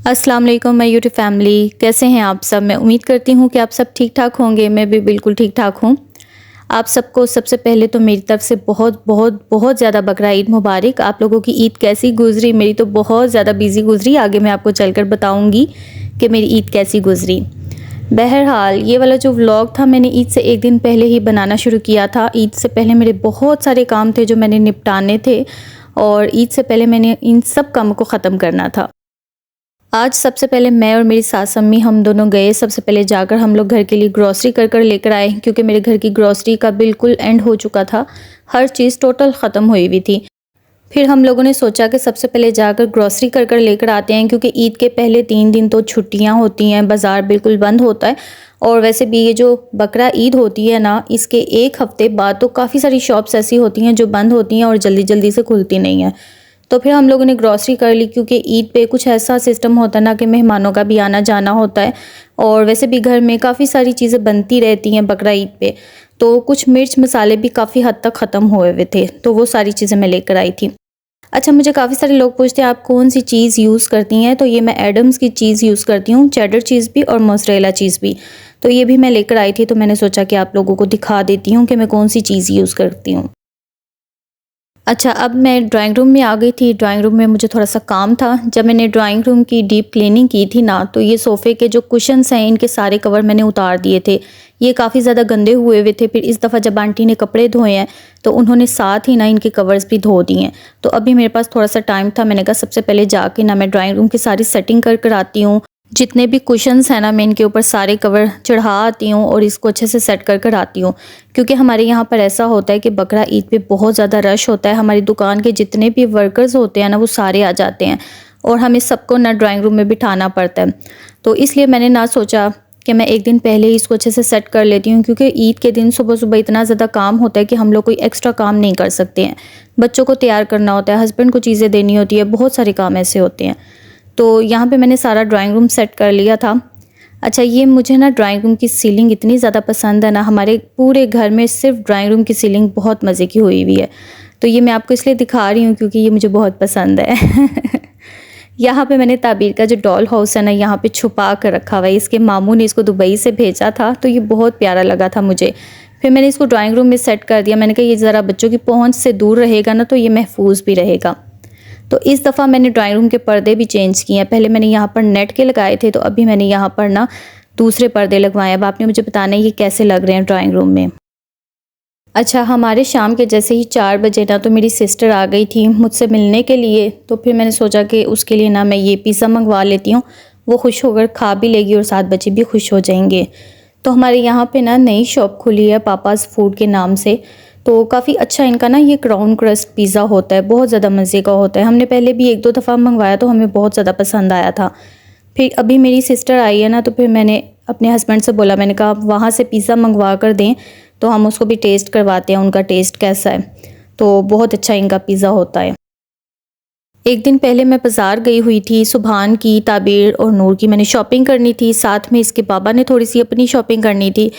अस्सलाम वालेकुम my YouTube family, कैसे हैं आप सब। मैं उम्मीद करती हूँ कि आप सब ठीक ठाक होंगे। मैं भी बिल्कुल ठीक ठाक हूँ। आप सबको सबसे पहले तो मेरी तरफ से बहुत बहुत बहुत ज़्यादा बकरा ईद मुबारक। आप लोगों की ईद कैसी गुजरी? मेरी तो बहुत ज़्यादा बिजी गुजरी। आगे मैं आपको चलकर बताऊँगी कि मेरी ईद कैसी गुजरी। बहरहाल ये वाला जो व्लॉग था मैंने ईद से एक दिन पहले ही बनाना शुरू किया था। ईद से पहले मेरे बहुत सारे काम थे जो मैंने निपटाने थे और ईद से पहले मैंने इन सब कामों को ख़त्म करना था। आज सबसे पहले मैं और मेरी सास अम्मी हम दोनों गए। सबसे पहले जाकर हम लोग घर के लिए ग्रॉसरी कर लेकर आए, क्योंकि मेरे घर की ग्रॉसरी का बिल्कुल एंड हो चुका था। हर चीज़ टोटल ख़त्म हुई हुई थी। फिर हम लोगों ने सोचा कि सबसे पहले जाकर ग्रॉसरी कर लेकर आते हैं, क्योंकि ईद के पहले 3 दिन तो छुट्टियां होती हैं, बाज़ार बिल्कुल बंद होता है। और वैसे भी ये जो बकरा ईद होती है ना, इसके एक हफ़्ते बाद तो काफ़ी सारी शॉप्स ऐसी होती हैं जो बंद होती हैं और जल्दी जल्दी से खुलती नहीं हैं। तो फिर हम लोगों ने ग्रॉसरी कर ली, क्योंकि ईद पे कुछ ऐसा सिस्टम होता है ना कि मेहमानों का भी आना जाना होता है। और वैसे भी घर में काफ़ी सारी चीज़ें बनती रहती हैं बकरा ईद पे। तो कुछ मिर्च मसाले भी काफ़ी हद तक ख़त्म हुए हुए थे, तो वो सारी चीज़ें मैं लेकर आई थी। अच्छा, मुझे काफ़ी सारे लोग पूछते हैं आप कौन सी चीज़ यूज़ करती हैं, तो ये मैं एडम्स की चीज़ यूज़ करती हूँ, चेडर चीज़ भी और मोज़रेला चीज़ भी। तो ये भी मैं लेकर आई थी, तो मैंने सोचा कि आप लोगों को दिखा देती हूँ कि मैं कौन सी चीज़ यूज़ करती हूँ। अच्छा, अब मैं ड्राइंग रूम में आ गई थी। ड्राइंग रूम में मुझे थोड़ा-सा काम था। जब मैंने ड्राइंग रूम की डीप क्लीनिंग की थी ना, तो ये सोफ़े के जो कुशन्स हैं, इनके सारे कवर मैंने उतार दिए थे। ये काफ़ी ज़्यादा गंदे हुए हुए थे। फिर इस दफ़ा जब आंटी ने कपड़े धोए हैं, तो उन्होंने साथ ही ना इनके कवर्स भी धो दिए हैं। तो अभी मेरे पास थोड़ा-सा टाइम था, मैंने कहा सबसे पहले जाके ना मैं ड्राइंग रूम की सारी सेटिंग कर आती हूँ। जितने भी कुशन्स हैं ना, मैं इनके ऊपर सारे कवर चढ़ा आती हूँ और इसको अच्छे से सेट कर आती हूँ। क्योंकि हमारे यहाँ पर ऐसा होता है कि बकरा ईद पे बहुत ज़्यादा रश होता है। हमारी दुकान के जितने भी वर्कर्स होते हैं ना, वो सारे आ जाते हैं और हमें सबको ना ड्राइंग रूम में बिठाना पड़ता है। तो इसलिए मैंने ना सोचा कि मैं एक दिन पहले ही इसको अच्छे से सेट कर लेती हूँ, क्योंकि ईद के दिन सुबह-सुबह इतना ज़्यादा काम होता है कि हम लोग कोई एक्स्ट्रा काम नहीं कर सकते हैं। बच्चों को तैयार करना होता है, हस्बैंड को चीज़ें देनी होती है, बहुत सारे काम ऐसे होते हैं। तो यहाँ पे मैंने सारा ड्राइंग रूम सेट कर लिया था। अच्छा, ये मुझे ना ड्राइंग रूम की सीलिंग इतनी ज़्यादा पसंद है ना, हमारे पूरे घर में सिर्फ ड्राइंग रूम की सीलिंग बहुत मज़े की हुई हुई है। तो ये मैं आपको इसलिए दिखा रही हूँ क्योंकि ये मुझे बहुत पसंद है। यहाँ पे मैंने ताबीर का जो डॉल हाउस है ना, यहाँ पे छुपा कर रखा हुआ है। इसके मामू ने इसको दुबई से भेजा था, तो ये बहुत प्यारा लगा था मुझे। फिर मैंने इसको ड्राइंग रूम में सेट कर दिया। मैंने कहा ये ज़रा बच्चों की पहुँच से दूर रहेगा ना, तो ये महफूज भी रहेगा। तो इस दफ़ा मैंने ड्राइंग रूम के पर्दे भी चेंज किए हैं। पहले मैंने यहाँ पर नेट के लगाए थे, तो अभी मैंने यहाँ पर ना दूसरे पर्दे लगवाए। अब आपने मुझे बताना है ये कैसे लग रहे हैं ड्राइंग रूम में। अच्छा, हमारे शाम के जैसे ही 4 बजे ना, तो मेरी सिस्टर आ गई थी मुझसे मिलने के लिए। तो फिर मैंने सोचा कि उसके लिए ना मैं ये पिज़्ज़ा मंगवा लेती हूँ, वो खुश होकर खा भी लेगी और 7 बच्चे भी खुश हो जाएंगे। तो हमारे यहाँ पे ना नई शॉप खुली है पापाज़ फूड के नाम से। तो काफ़ी अच्छा इनका ना ये क्राउन क्रस्ट पिज़्ज़ा होता है, बहुत ज़्यादा मज़े का होता है। हमने पहले भी 1-2 दफ़ा मंगवाया, तो हमें बहुत ज़्यादा पसंद आया था। फिर अभी मेरी सिस्टर आई है ना, तो फिर मैंने अपने हस्बैंड से बोला, मैंने कहा आप वहाँ से पिज़्ज़ा मंगवा कर दें, तो हम उसको भी टेस्ट करवाते हैं उनका टेस्ट कैसा है। तो बहुत अच्छा इनका पिज़्ज़ा होता है। एक दिन पहले मैं बाज़ार गई हुई थी, सुभान की, ताबीर और नूर की मैंने शॉपिंग करनी थी। साथ में इसके बाबा ने थोड़ी सी अपनी शॉपिंग करनी थी।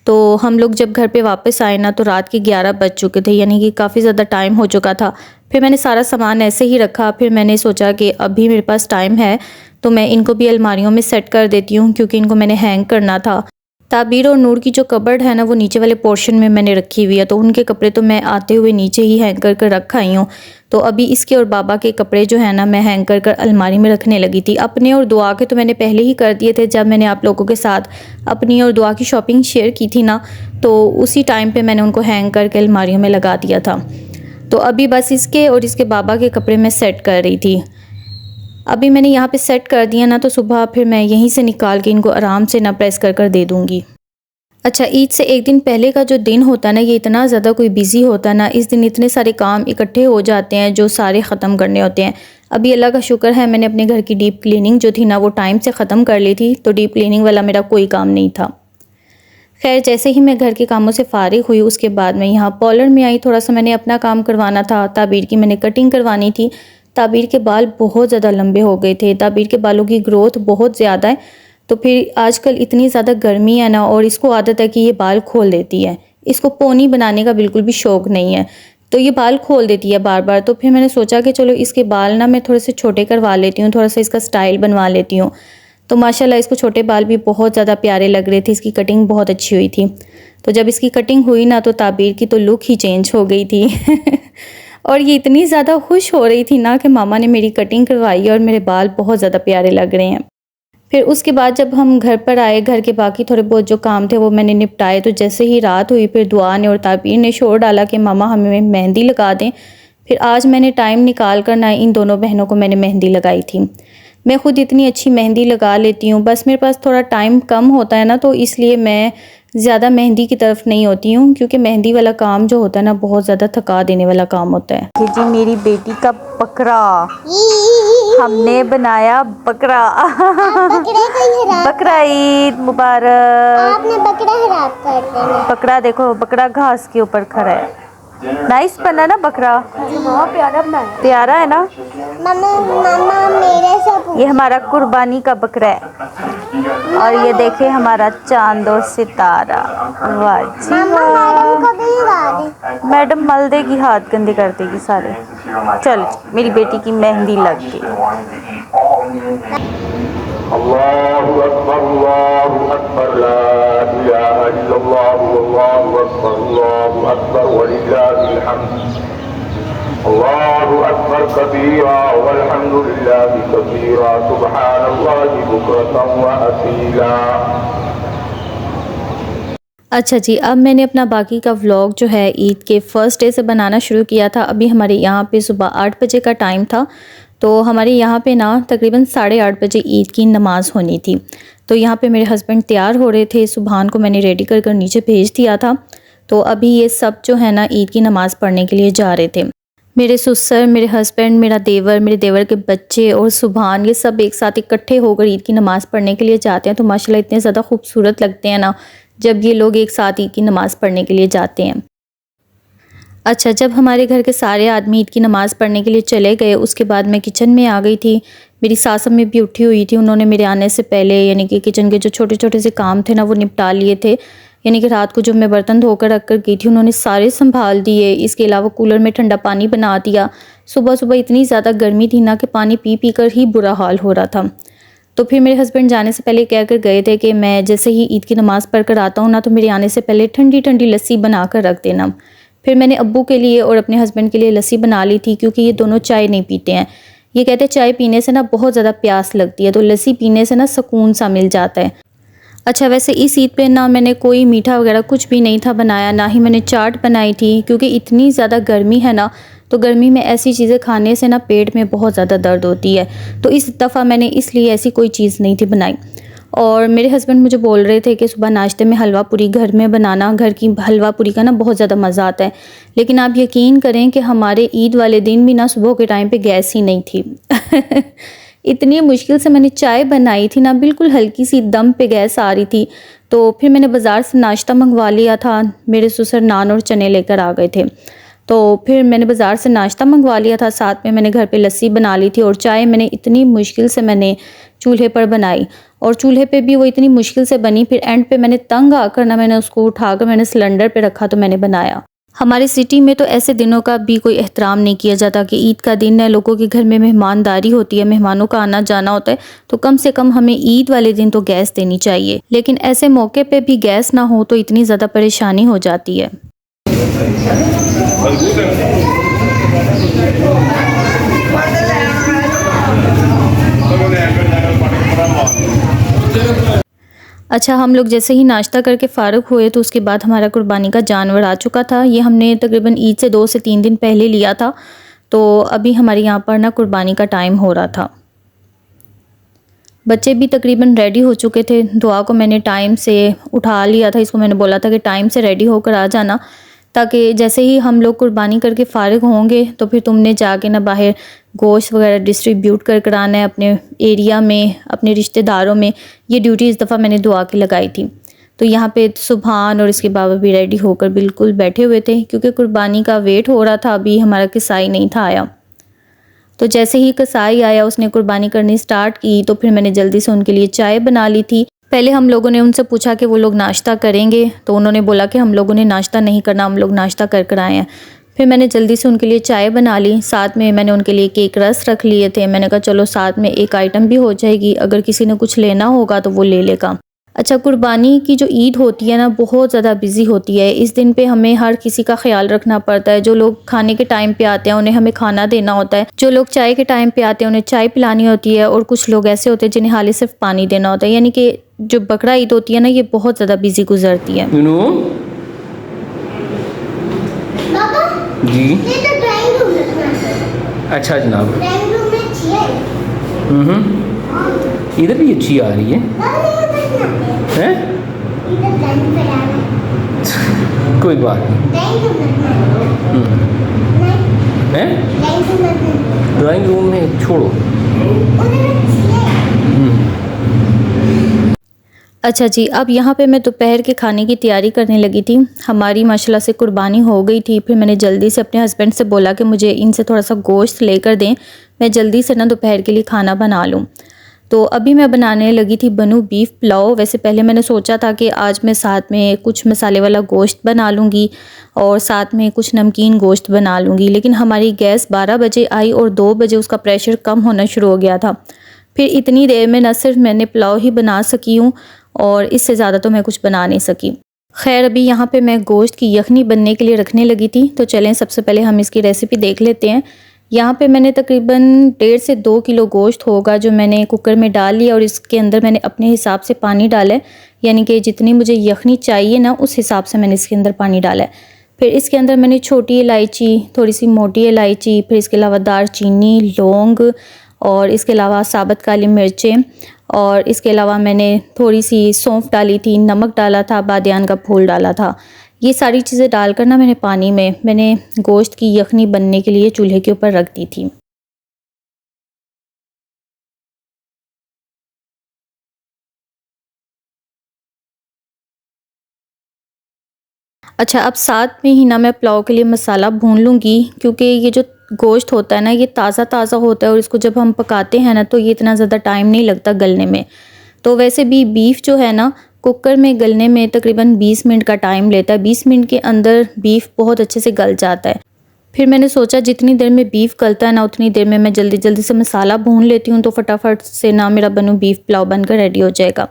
तो हम लोग जब घर पे वापस आए ना, तो रात के 11 बज चुके थे, यानी कि काफ़ी ज़्यादा टाइम हो चुका था। फिर मैंने सारा सामान ऐसे ही रखा। फिर मैंने सोचा कि अभी मेरे पास टाइम है, तो मैं इनको भी अलमारियों में सेट कर देती हूँ, क्योंकि इनको मैंने हैंग करना था। ताबीर और नूर की जो कबर्ड है ना, वो नीचे वाले पोर्शन में मैंने रखी हुई है, तो उनके कपड़े तो मैं आते हुए नीचे ही हैंग कर रख आई हूँ। तो अभी इसके और बाबा के कपड़े जो है ना, मैं हैंग कर अलमारी में रखने लगी थी। अपने और दुआ के तो मैंने पहले ही कर दिए थे, जब मैंने आप लोगों के साथ अपनी और दुआ की शॉपिंग शेयर की थी ना, तो उसी टाइम पे मैंने उनको हैंग करके अलमारियों में लगा दिया था। तो अभी बस इसके और इसके बाबा के कपड़े मैं सेट कर रही थी। अभी मैंने यहाँ पे सेट कर दिया ना, तो सुबह फिर मैं यहीं से निकाल के इनको आराम से ना प्रेस कर दे दूँगी। अच्छा, ईद से एक दिन पहले का जो दिन होता है ना, ये इतना ज़्यादा कोई बिज़ी होता है ना, इस दिन इतने सारे काम इकट्ठे हो जाते हैं जो सारे ख़त्म करने होते हैं। अभी अल्लाह का शुक्र है, मैंने अपने घर की डीप क्लीनिंग जो थी ना, वो टाइम से ख़त्म कर ली थी, तो डीप क्लीनिंग वाला मेरा कोई काम नहीं था। खैर, जैसे ही मैं घर के कामों से फ़ारिग हुई, उसके बाद मैं यहाँ पार्लर में आई। थोड़ा सा मैंने अपना काम करवाना था, ताबीर की मैंने कटिंग करवानी थी। ताबीर के बाल बहुत ज़्यादा लंबे हो गए थे, ताबीर के बालों की ग्रोथ बहुत ज़्यादा है। तो फिर आजकल इतनी ज़्यादा गर्मी है ना, और इसको आदत है कि ये बाल खोल देती है। इसको पोनी बनाने का बिल्कुल भी शौक़ नहीं है। तो ये बाल खोल देती है बार बार। तो फिर मैंने सोचा कि चलो इसके बाल ना मैं थोड़े से छोटे करवा लेती हूँ, थोड़ा सा इसका स्टाइल बनवा लेती हूँ। तो माशाल्लाह इसको छोटे बाल भी बहुत ज़्यादा प्यारे लग रहे थे, इसकी कटिंग बहुत अच्छी हुई थी। तो जब इसकी कटिंग हुई ना तो ताबीर की तो लुक ही चेंज हो गई थी और ये इतनी ज़्यादा खुश हो रही थी ना कि मामा ने मेरी कटिंग करवाई और मेरे बाल बहुत ज़्यादा प्यारे लग रहे हैं। फिर उसके बाद जब हम घर पर आए, घर के बाकी थोड़े बहुत जो काम थे वो मैंने निपटाए। तो जैसे ही रात हुई फिर दुआ ने और ताबीर ने शोर डाला कि मामा हमें मेहंदी लगा दें। फिर आज मैंने टाइम निकाल कर ना इन दोनों बहनों को मैंने मेहंदी लगाई थी। मैं ख़ुद इतनी अच्छी मेहंदी लगा लेती हूँ, बस मेरे पास थोड़ा टाइम कम होता है ना, तो इसलिए मैं ज़्यादा मेहंदी की तरफ नहीं होती हूँ, क्योंकि मेहंदी वाला काम जो होता है ना बहुत ज़्यादा थका देने वाला काम होता है। ये जी मेरी बेटी का बकरा, हमने बनाया बकरा बकरा ईद मुबारक। आपने बकरा खराब कर दिया। बकरा देखो, बकरा घास के ऊपर खड़ा है। नाइस बना ना बकरा, प्यारा है ना। मम्मा मम्मा मेरे से ये हमारा कुर्बानी का बकरा है और ये देखे हमारा चांद और सितारा। वाह जी मैडम को भी लगा दे। मैडम मल देगी, हाथ गंदे कर देगी सारे। चल मेरी बेटी की मेहंदी लग गई। अल्लाहु अकबर ला इलाहा इल्लल्लाह अल्लाहु अकबर वलिल्लाहिल हम्द। अल्लाहु अकबर कबीरा वल्हम्दुलिल्लाहि कबीरा सुब्हानल्लाहि बुक्रतन व असीला। अच्छा जी, अब मैंने अपना बाकी का व्लॉग जो है ईद के फर्स्ट डे से बनाना शुरू किया था। अभी हमारे यहाँ पे सुबह 8 बजे का टाइम था, तो हमारे यहाँ पे ना तकरीबन 8:30 बजे ईद की नमाज़ होनी थी। तो यहाँ पे मेरे हस्बैंड तैयार हो रहे थे, सुबहान को मैंने रेडी कर नीचे भेज दिया था। तो अभी ये सब जो है ना ईद की नमाज़ पढ़ने के लिए जा रहे थे। मेरे ससुर, मेरे हस्बैंड, मेरा देवर, मेरे देवर के बच्चे और सुबहान, ये सब एक साथ इकट्ठे होकर ईद की नमाज़ पढ़ने के लिए जाते हैं। तो माशाल्लाह इतने ज़्यादा खूबसूरत लगते हैं ना जब ये लोग एक साथ ईद की नमाज़ पढ़ने के लिए जाते हैं। अच्छा, जब हमारे घर के सारे आदमी ईद की नमाज़ पढ़ने के लिए चले गए, उसके बाद मैं किचन में आ गई थी। मेरी सास अम्मी भी उठी हुई थी, उन्होंने मेरे आने से पहले यानी कि किचन के जो छोटे छोटे से काम थे ना वो निपटा लिए थे। यानी कि रात को जो मैं बर्तन धोकर रख कर गई थी उन्होंने सारे संभाल दिए। इसके अलावा कूलर में ठंडा पानी बना दिया। सुबह सुबह इतनी ज़्यादा गर्मी थी ना कि पानी पी पी कर ही बुरा हाल हो रहा था। तो फिर मेरे हस्बैंड जाने से पहले कह कर गए थे कि मैं जैसे ही ईद की नमाज़ पढ़ कर आता हूँ ना तो मेरे आने से पहले ठंडी ठंडी लस्सी बना कर रख देना। फिर मैंने अब्बू के लिए और अपने हस्बैंड के लिए लस्सी बना ली थी, क्योंकि ये दोनों चाय नहीं पीते हैं। ये कहते हैं चाय पीने से ना बहुत ज़्यादा प्यास लगती है, तो लस्सी पीने से ना सुकून सा मिल जाता है। अच्छा, वैसे इस ईद पे ना मैंने कोई मीठा वगैरह कुछ भी नहीं था बनाया, ना ही मैंने चाट बनाई थी, क्योंकि इतनी ज़्यादा गर्मी है ना, तो गर्मी में ऐसी चीज़ें खाने से ना पेट में बहुत ज़्यादा दर्द होती है। तो इस दफ़ा मैंने इसलिए ऐसी कोई चीज़ नहीं थी बनाई। और मेरे हस्बैंड मुझे बोल रहे थे कि सुबह नाश्ते में हलवा पूरी घर में बनाना, घर की हलवा पूरी का ना बहुत ज़्यादा मज़ा आता है। लेकिन आप यकीन करें कि हमारे ईद वाले दिन भी ना सुबह के टाइम पे गैस ही नहीं थी इतनी मुश्किल से मैंने चाय बनाई थी ना, बिल्कुल हल्की सी दम पे गैस आ रही थी। तो फिर मैंने बाज़ार से नाश्ता मंगवा लिया था। मेरे ससुर नान और चने लेकर आ गए थे, तो फिर मैंने बाज़ार से नाश्ता मंगवा लिया था। साथ में मैंने घर पे लस्सी बना ली थी और चाय मैंने इतनी मुश्किल से मैंने चूल्हे पर बनाई, और चूल्हे पे भी वो इतनी मुश्किल से बनी। फिर एंड पे मैंने तंग आकर ना मैंने उसको उठाकर मैंने सिलेंडर पे रखा तो मैंने बनाया। हमारी सिटी में तो ऐसे दिनों का भी कोई एहतराम नहीं किया जाता कि ईद का दिन है, लोगों के घर में मेहमानदारी होती है, मेहमानों का आना जाना होता है, तो कम से कम हमें ईद वाले दिन तो गैस देनी चाहिए। लेकिन ऐसे मौके पे भी गैस ना हो तो इतनी ज़्यादा परेशानी हो जाती है। अच्छा, हम लोग जैसे ही नाश्ता करके फ़ारुग हुए तो उसके बाद हमारा कुर्बानी का जानवर आ चुका था। ये हमने तकरीबन ईद से 2 से 3 दिन पहले लिया था, तो अभी हमारे यहाँ पर ना कुर्बानी का टाइम हो रहा था। बच्चे भी तकरीबन रेडी हो चुके थे। दुआ को मैंने टाइम से उठा लिया था, इसको मैंने बोला था कि टाइम से रेडी होकर आ जाना, ताकि जैसे ही हम लोग कुर्बानी करके फ़ारिग होंगे तो फिर तुमने जाके ना बाहर गोश्त वगैरह डिस्ट्रीब्यूट कर कर आना है अपने एरिया में, अपने रिश्तेदारों में। ये ड्यूटी इस दफ़ा मैंने दुआ की लगाई थी। तो यहाँ पे सुबहान और इसके बाबा भी रेडी होकर बिल्कुल बैठे हुए थे, क्योंकि कुर्बानी का वेट हो रहा था। अभी हमारा कसाई नहीं था आया, तो जैसे ही कसाई आया उसने कुर्बानी करनी स्टार्ट की, तो फिर मैंने जल्दी से उनके लिए चाय बना ली थी। पहले हम लोगों ने उनसे पूछा कि वो लोग नाश्ता करेंगे, तो उन्होंने बोला कि हम लोगों ने नाश्ता नहीं करना, हम लोग नाश्ता कर कर आए हैं। फिर मैंने जल्दी से उनके लिए चाय बना ली, साथ में मैंने उनके लिए केक रस रख लिए थे। मैंने कहा चलो साथ में एक आइटम भी हो जाएगी, अगर किसी ने कुछ लेना होगा तो वो ले लेगा। अच्छा, कुर्बानी की जो ईद होती है ना, बहुत ज़्यादा बिजी होती है। इस दिन पे हमें हर किसी का ख्याल रखना पड़ता है। जो लोग खाने के टाइम पे आते हैं उन्हें हमें खाना देना होता है, जो लोग चाय के टाइम पे आते हैं उन्हें चाय पिलानी होती है, और कुछ लोग ऐसे होते हैं जिन्हें हाली सिर्फ पानी देना होता है। यानी कि जो बकरा ईद होती है ना, ये बहुत ज़्यादा बिजी गुजरती है। पापा जी ये तो ड्राइंग रूम रखना है। अच्छा जनाब। ड्राइंग रूम में चेयर। इधर भी अच्छी आ रही है हैं? इधर ड्राइंग पे डालना है। कोई बात नहीं। ड्राइंग रूम रखना है। नहीं, हैं? ड्राइंग रूम रखना है। ड्राइंग रूम में छोड़ो। उधर चेयर। अच्छा जी, अब यहाँ पे मैं दोपहर के खाने की तैयारी करने लगी थी। हमारी माशाल्लाह से कुर्बानी हो गई थी। फिर मैंने जल्दी से अपने हस्बैंड से बोला कि मुझे इनसे थोड़ा सा गोश्त लेकर दें, मैं जल्दी से ना दोपहर के लिए खाना बना लूँ। तो अभी मैं बनाने लगी थी बनू बीफ पुलाव। वैसे पहले मैंने सोचा था कि आज मैं साथ में कुछ मसाले वाला गोश्त बना लूँगी और साथ में कुछ नमकीन गोश्त बना लूँगी, लेकिन हमारी गैस 12 बजे आई और 2 बजे उसका प्रेशर कम होना शुरू हो गया था। फिर इतनी देर में न सिर्फ मैंने पुलाव ही बना सकी हूँ और इससे ज़्यादा तो मैं कुछ बना नहीं सकी। खैर, अभी यहाँ पे मैं गोश्त की यखनी बनने के लिए रखने लगी थी। तो चलें सबसे पहले हम इसकी रेसिपी देख लेते हैं। यहाँ पे मैंने तकरीबन 1.5 से 2 किलो गोश्त होगा जो मैंने कुकर में डाल लिया, और इसके अंदर मैंने अपने हिसाब से पानी डाला है, यानी कि जितनी मुझे यखनी चाहिए ना उस हिसाब से मैंने इसके अंदर पानी डाला है। फिर इसके अंदर मैंने छोटी इलायची, थोड़ी सी मोटी इलायची, फिर इसके अलावा दालचीनी, लौंग और इसके अलावा साबुत काली मिर्चें, और इसके अलावा मैंने थोड़ी सी सौंफ डाली थी, नमक डाला था, बादियान का फूल डाला था। ये सारी चीज़ें डालकर ना मैंने पानी में मैंने गोश्त की यखनी बनने के लिए चूल्हे के ऊपर रख दी थी। अच्छा, अब साथ में ही ना मैं पुलाव के लिए मसाला भून लूँगी, क्योंकि ये जो गोश्त होता है ना ये ताज़ा ताज़ा होता है, और इसको जब हम पकाते हैं ना तो ये इतना ज़्यादा टाइम नहीं लगता गलने में। तो वैसे भी बीफ जो है ना कुकर में गलने में तकरीबन 20 मिनट का टाइम लेता है। 20 मिनट के अंदर बीफ बहुत अच्छे से गल जाता है। फिर मैंने सोचा जितनी देर में बीफ गलता है ना उतनी देर में मैं जल्दी जल्दी से मसाला भून लेती हूँ, तो फटाफट से ना मेरा बनू बीफ पुलाव बनकर रेडी हो जाएगा।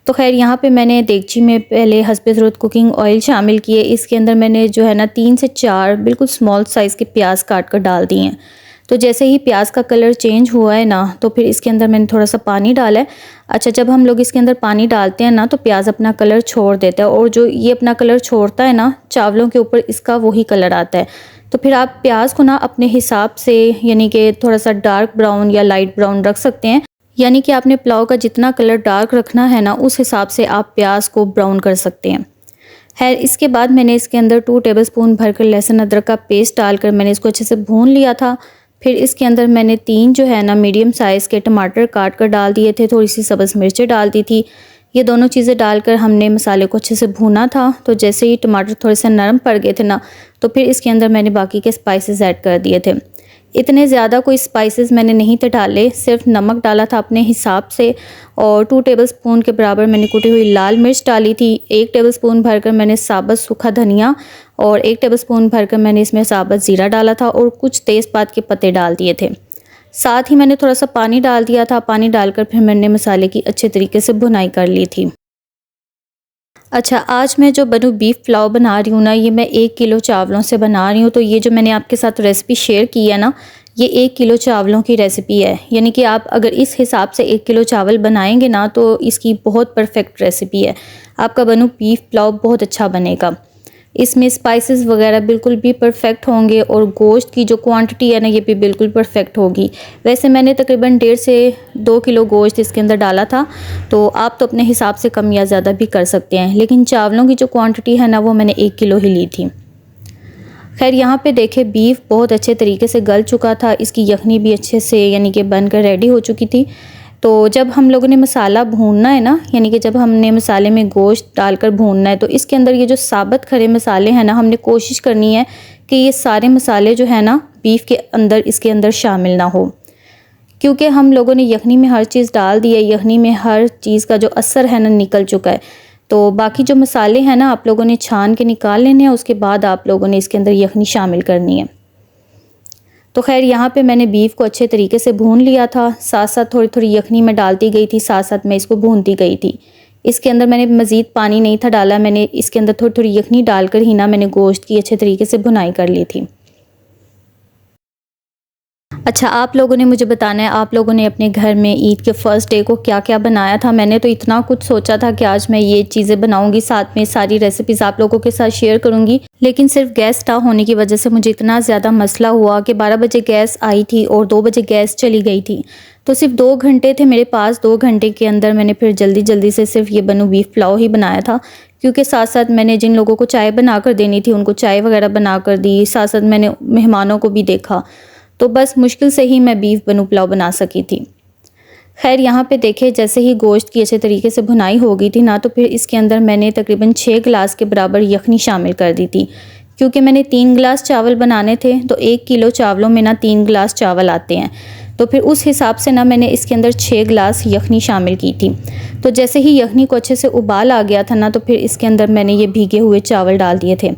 तो खैर, यहाँ पे मैंने देगची में पहले हस्बे ज़रूरत कुकिंग ऑयल शामिल किए। इसके अंदर मैंने जो है ना 3 से 4 बिल्कुल स्मॉल साइज़ के प्याज काट कर डाल दिए हैं। तो जैसे ही प्याज का कलर चेंज हुआ है ना, तो फिर इसके अंदर मैंने थोड़ा सा पानी डाला है। अच्छा, जब हम लोग इसके अंदर पानी डालते हैं ना तो प्याज अपना कलर छोड़ देता है, और जो ये अपना कलर छोड़ता है ना चावलों के ऊपर, इसका वही कलर आता है। तो फिर आप प्याज को ना अपने हिसाब से, यानी कि थोड़ा सा डार्क ब्राउन या लाइट ब्राउन रख सकते हैं। यानी कि आपने पुलाव का जितना कलर डार्क रखना है ना उस हिसाब से आप प्याज को ब्राउन कर सकते हैं। खैर, इसके बाद मैंने इसके अंदर 2 टेबलस्पून भरकर लहसुन अदरक का पेस्ट डालकर मैंने इसको अच्छे से भून लिया था। फिर इसके अंदर मैंने 3 जो है ना मीडियम साइज़ के टमाटर काट कर डाल दिए थे, थोड़ी सी सब्ज़ मिर्चें डाल दी थी। ये दोनों चीज़ें डालकर हमने मसाले को अच्छे से भूना था। तो जैसे ही टमाटर थोड़े से नरम पड़ गए थे ना, तो फिर इसके अंदर मैंने बाकी के स्पाइसेस ऐड कर दिए थे। इतने ज़्यादा कोई स्पाइसेस मैंने नहीं थे डाले, सिर्फ नमक डाला था अपने हिसाब से, और 2 टेबलस्पून के बराबर मैंने कुटी हुई लाल मिर्च डाली थी। 1 टेबलस्पून भरकर मैंने साबुत सूखा धनिया, और 1 टेबलस्पून भरकर मैंने इसमें साबुत ज़ीरा डाला था, और कुछ तेज़पात के पत्ते डाल दिए थे। साथ ही मैंने थोड़ा सा पानी डाल दिया था। पानी डालकर फिर मैंने मसाले की अच्छे तरीके से भुनाई कर ली थी। अच्छा, आज मैं जो बनू बीफ पुलाव बना रही हूँ ना, ये मैं 1 किलो चावलों से बना रही हूँ। तो ये जो मैंने आपके साथ रेसिपी शेयर की है ना, ये 1 किलो चावलों की रेसिपी है। यानी कि आप अगर इस हिसाब से 1 किलो चावल बनाएंगे ना तो इसकी बहुत परफेक्ट रेसिपी है। आपका बनू बीफ पुलाव बहुत अच्छा बनेगा। इसमें स्पाइसेस वगैरह बिल्कुल भी परफेक्ट होंगे, और गोश्त की जो क्वांटिटी है ना ये भी बिल्कुल परफेक्ट होगी। वैसे मैंने तकरीबन 1.5 से 2 किलो गोश्त इसके अंदर डाला था, तो आप तो अपने हिसाब से कम या ज़्यादा भी कर सकते हैं, लेकिन चावलों की जो क्वांटिटी है ना वो मैंने 1 किलो ही ली थी। खैर, यहाँ पे देखें बीफ बहुत अच्छे तरीके से गल चुका था, इसकी यखनी भी अच्छे से यानी कि बनकर रेडी हो चुकी थी। तो जब हम लोगों ने मसाला भूनना है ना, यानी कि जब हमने मसाले में गोश्त डालकर भूनना है, तो इसके अंदर ये जो साबुत खड़े मसाले हैं ना, हमने कोशिश करनी है कि ये सारे मसाले जो है ना बीफ के अंदर, इसके अंदर शामिल ना हो, क्योंकि हम लोगों ने यखनी में हर चीज़ डाल दी है। यखनी में हर चीज़ का जो असर है ना निकल चुका है। तो बाकी जो मसाले हैं ना आप लोगों ने छान के निकाल लेने हैं, उसके बाद आप लोगों ने इसके अंदर यखनी शामिल करनी है। तो खैर यहाँ पे मैंने बीफ को अच्छे तरीके से भून लिया था, साथ साथ थोड़ी थोड़ी यखनी मैं डालती गई थी, साथ साथ मैं इसको भूनती गई थी। इसके अंदर मैंने मज़ीद पानी नहीं था डाला, मैंने इसके अंदर थोड़ी थोड़ी यखनी डालकर ही ना मैंने गोश्त की अच्छे तरीके से भुनाई कर ली थी। अच्छा, आप लोगों ने मुझे बताना है आप लोगों ने अपने घर में ईद के फ़र्स्ट डे को क्या क्या बनाया था। मैंने तो इतना कुछ सोचा था कि आज मैं ये चीज़ें बनाऊंगी, साथ में सारी रेसिपीज़ आप लोगों के साथ शेयर करूंगी, लेकिन सिर्फ गैस ना होने की वजह से मुझे इतना ज़्यादा मसला हुआ कि 12 बजे गैस आई थी और 2 बजे गैस चली गई थी। तो सिर्फ 2 घंटे थे मेरे पास, 2 घंटे के अंदर मैंने फिर जल्दी जल्दी से सिर्फ ये बनू बीफ पुलाव ही बनाया था, क्योंकि साथ साथ मैंने जिन लोगों को चाय बना कर देनी थी उनको चाय वगैरह बना कर दी, साथ साथ मैंने मेहमानों को भी देखा, तो बस मुश्किल से ही मैं बीफ बनू पुलाव बना सकी थी। खैर यहाँ पे देखे जैसे ही गोश्त की अच्छे तरीके से भुनाई हो गई थी ना, तो फिर इसके अंदर मैंने तकरीबन 6 गिलास के बराबर यखनी शामिल कर दी थी, क्योंकि मैंने 3 गिलास चावल बनाने थे, तो 1 किलो चावलों में ना 3 गिलास चावल आते हैं, तो फिर उस हिसाब से ना मैंने इसके अंदर 6 गिलास यखनी शामिल की थी। तो जैसे ही यखनी को अच्छे से उबाल आ गया था ना, तो फिर इसके अंदर मैंने ये भीगे हुए चावल डाल दिए थे।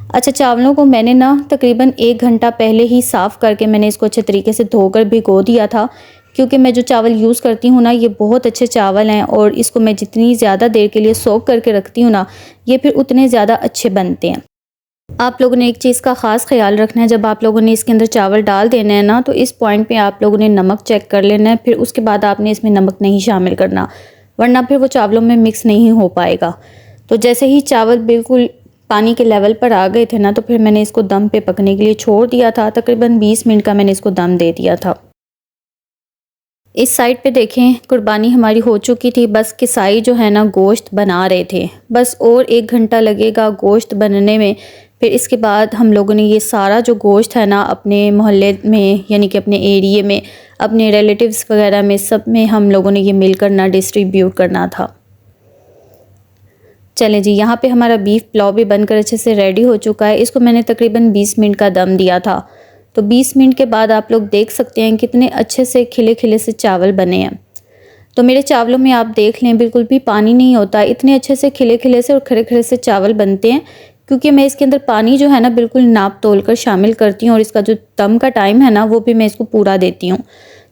अच्छा, चावलों को मैंने ना तकरीबन 1 घंटा पहले ही साफ़ करके मैंने इसको अच्छे तरीके से धोकर भिगो दिया था, क्योंकि मैं जो चावल यूज़ करती हूँ ना ये बहुत अच्छे चावल हैं और इसको मैं जितनी ज़्यादा देर के लिए सोक करके रखती हूँ ना, ये फिर उतने ज़्यादा अच्छे बनते हैं। आप लोगों ने एक चीज़ का ख़ास ख्याल रखना है, जब आप लोगों ने इसके अंदर चावल डाल देने हैं ना, तो इस पॉइंट पे आप लोगों ने नमक चेक कर लेना है, फिर उसके बाद आपने इसमें नमक नहीं शामिल करना, वरना फिर वो चावलों में मिक्स नहीं हो पाएगा। तो जैसे ही चावल बिल्कुल पानी के लेवल पर आ गए थे ना, तो फिर मैंने इसको दम पे पकने के लिए छोड़ दिया था, तकरीबन 20 मिनट का मैंने इसको दम दे दिया था। इस साइड पे देखें कुर्बानी हमारी हो चुकी थी, बस किसाई जो है ना गोश्त बना रहे थे, बस और 1 घंटा लगेगा गोश्त बनने में। फिर इसके बाद हम लोगों ने ये सारा जो गोश्त है ना अपने मोहल्ले में, यानी कि अपने एरिए में, अपने रिलेटिव्स वगैरह में, सब में हम लोगों ने ये मिलकर ना डिस्ट्रीब्यूट करना था। चलें जी, यहाँ पे हमारा बीफ पुलाव भी बनकर अच्छे से रेडी हो चुका है। इसको मैंने तकरीबन 20 मिनट का दम दिया था, तो 20 मिनट के बाद आप लोग देख सकते हैं कितने अच्छे से खिले खिले से चावल बने हैं। तो मेरे चावलों में आप देख लें बिल्कुल भी पानी नहीं होता, इतने अच्छे से खिले खिले से और खड़े खड़े से चावल बनते हैं, क्योंकि मैं इसके अंदर पानी जो है ना बिल्कुल नाप तोल कर शामिल करती हूँ, और इसका जो दम का टाइम है ना वो भी मैं इसको पूरा देती हूँ।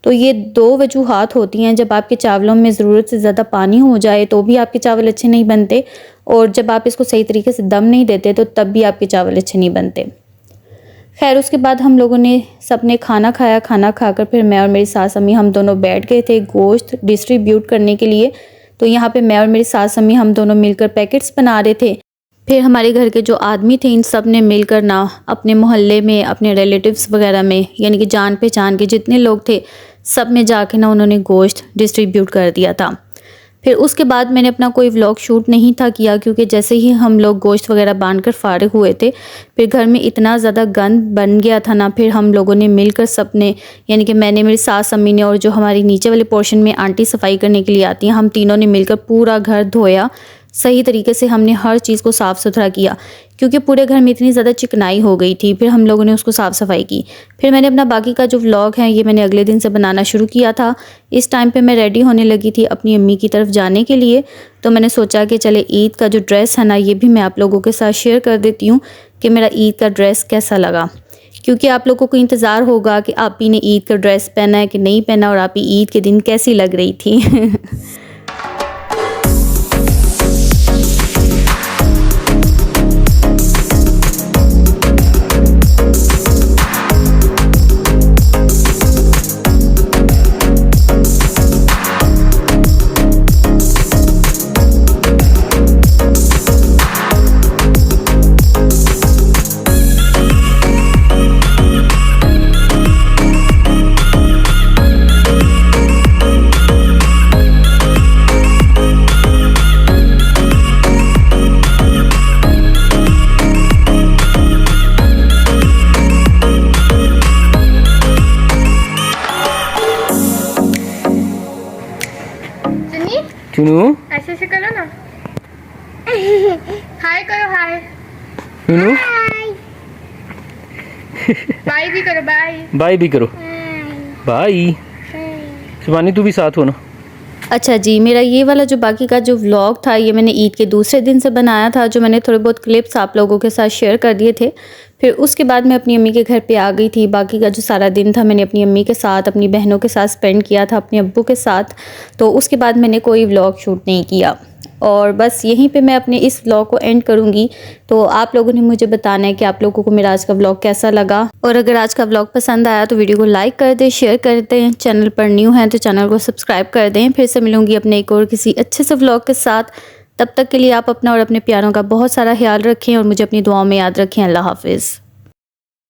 तो ये 2 वजूहात होती हैं, जब आपके चावलों में ज़रूरत से ज़्यादा पानी हो जाए तो भी आपके चावल अच्छे नहीं बनते, और जब आप इसको सही तरीके से दम नहीं देते तो तब भी आपके चावल अच्छे नहीं बनते। खैर उसके बाद हम लोगों ने सब ने खाना खाया, खाना खाकर फिर मैं और मेरी सास अम्मी हम दोनों बैठ गए थे गोश्त डिस्ट्रीब्यूट करने के लिए। तो यहाँ पे मैं और मेरी सास अम्मी हम दोनों मिलकर पैकेट्स बना रहे थे। फिर हमारे घर के जो आदमी थे इन सब ने मिलकर ना अपने मोहल्ले में, अपने रिलेटिव्स वगैरह में, यानी कि जान पहचान के जितने लोग थे सब में जाके ना उन्होंने गोश्त डिस्ट्रीब्यूट कर दिया था। फिर उसके बाद मैंने अपना कोई व्लॉग शूट नहीं था किया, क्योंकि जैसे ही हम लोग गोश्त वगैरह बांध कर फारिग हुए थे फिर घर में इतना ज़्यादा गंद बन गया था ना, फिर हम लोगों ने मिलकर सब ने, यानी कि मैंने, मेरी सास अम्मी ने और जो हमारी नीचे वाले पोर्शन में आंटी सफाई करने के लिए आती हैं, हम तीनों ने मिलकर पूरा घर धोया, सही तरीके से हमने हर चीज़ को साफ़ सुथरा किया, क्योंकि पूरे घर में इतनी ज़्यादा चिकनाई हो गई थी। फिर हम लोगों ने उसको साफ़ सफाई की। फिर मैंने अपना बाकी का जो व्लॉग है ये मैंने अगले दिन से बनाना शुरू किया था। इस टाइम पे मैं रेडी होने लगी थी अपनी अम्मी की तरफ जाने के लिए, तो मैंने सोचा कि चले ईद का जो ड्रेस है ना ये भी मैं आप लोगों के साथ शेयर कर देती हूँ कि मेरा ईद का ड्रेस कैसा लगा, क्योंकि आप लोगों को इंतज़ार होगा कि आप ही ने ईद का ड्रेस पहना है कि नहीं पहना, और आप ही ईद के दिन कैसी लग रही थी। चुनू ऐसे ऐसे करो ना, हाय करो, हाय चुनू बाय भी करो, बाय बाय भी करो, बाय। शिवानी तू भी साथ हो ना। अच्छा जी, मेरा ये वाला जो बाकी का जो व्लॉग था ये मैंने ईद के दूसरे दिन से बनाया था, जो मैंने थोड़े बहुत क्लिप्स आप लोगों के साथ शेयर कर दिए थे। फिर उसके बाद मैं अपनी अम्मी के घर पे आ गई थी। बाकी का जो सारा दिन था मैंने अपनी अम्मी के साथ, अपनी बहनों के साथ स्पेंड किया था, अपने अब्बू के साथ। तो उसके बाद मैंने कोई व्लॉग शूट नहीं किया और बस यहीं पे मैं अपने इस व्लॉग को एंड करूँगी। तो आप लोगों ने मुझे बताना है कि आप लोगों को मेरा आज का व्लॉग कैसा लगा, और अगर आज का व्लॉग पसंद आया तो वीडियो को लाइक कर दें, शेयर कर दें। चैनल पर न्यू हैं तो चैनल को सब्सक्राइब कर दें। फिर से मिलूँगी अपने एक और किसी अच्छे से व्लॉग के साथ। तब तक के लिए आप अपना और अपने प्यारों का बहुत सारा ख्याल रखें और मुझे अपनी दुआओं में याद रखें। अल्लाह हाफिज़।